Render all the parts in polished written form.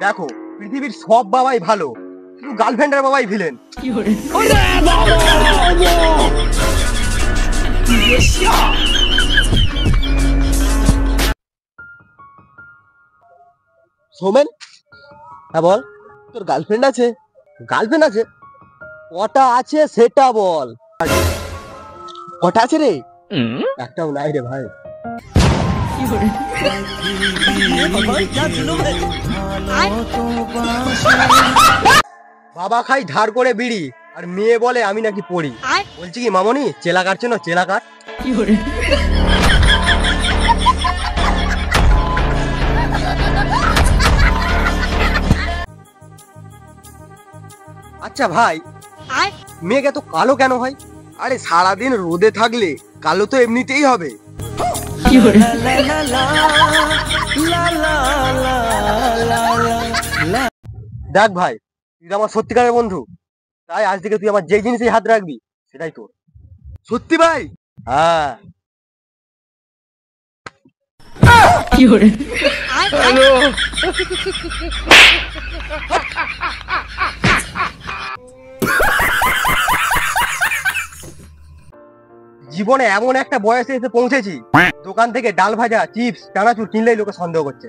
দেখো পৃথিবীর সব বাবাই ভালো, শুধু গার্লফ্রেন্ডের বাবাই ভিলেন। সোমেন, হ্যাঁ বল, তোর গার্লফ্রেন্ড আছে? গার্লফ্রেন্ড আছে? কটা আছে সেটা বল। কটা আছে রে? একটাও নাই রে ভাই। বাবা খাই ধার করে বিড়ি, আর মেয়ে বলে আমি নাকি পড়ি। বলছি কি মামনি, চেলা কাটছে না? চেলা কাট। আচ্ছা ভাই, মেঘ এত কালো কেন হয়? আরে সারাদিন রোদে থাকলে কালো তো এমনিতেই হবে। দেখ ভাই, তুই আমার সত্যিকারের বন্ধু, তাই আজ থেকে তুই আমার যে জিনিসে হাত রাখবি সেটাই তোর। সত্যি ভাই? হ্যাঁ। জীবনে এমন একটা বয়সে এসে পৌঁছেছি, দোকান থেকে ডাল ভাজা, চিপস, চানাচুর কিনলেই লোকে সন্দেহ করছে।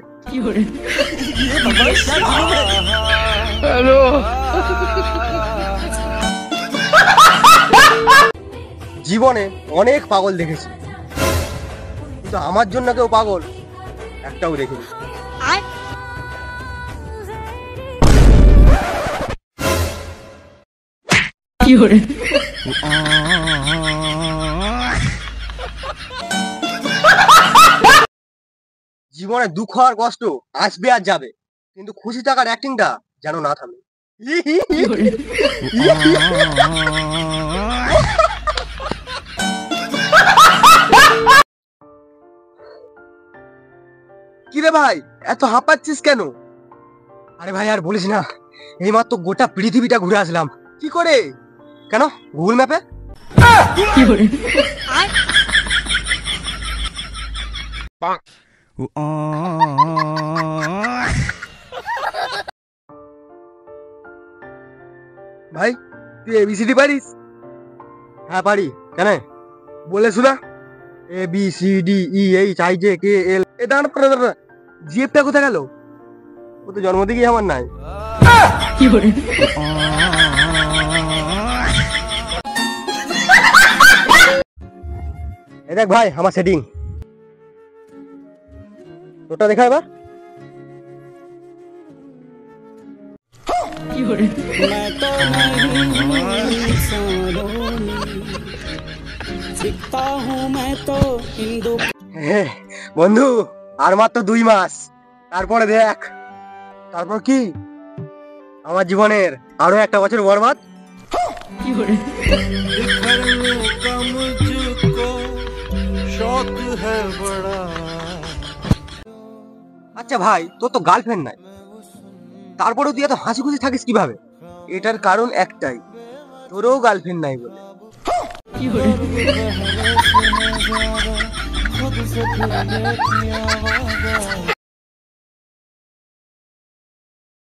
জীবনে অনেক পাগল দেখেছি, কিন্তু আমার জন্য কেউ পাগল একটাও দেখিনি। জীবনে দুঃখ আর কষ্ট আসবে আর যাবে, কিন্তু খুশি থাকার অ্যাক্টিংটা যেন না থামে। কি রে ভাই, এত হাঁপাচ্ছিস কেন? আরে ভাই আর বলিস না, এইমাত্র গোটা পৃথিবীটা ঘুরে আসলাম। কি করে? কেন? গুগল ম্যাপে। ভাই তুই এবিসিডি পারিস? হ্যাঁ পারি। কেন বলে শোনা। ABCDEHIJKL। এ দাঁড়া, জিএফটা কোথায় গেল? ও তো জন্ম থেকেই আমার নাই। দেখ ভাই আমার সেটিং, তোটা দেখা এবার। বন্ধু আর মাত্র 2 মাস, তারপরে দেখ। তারপর কি? আমার জীবনের আরো একটা বছর বরবাদ। আচ্ছা ভাই, তোর তো গার্লফ্রেন্ড নাই, তারপরে তুই এত হাসি খুশি থাকিস কিভাবে? এটার কারণ একটাই, তোরও গার্লফ্রেন্ড নাই বলে।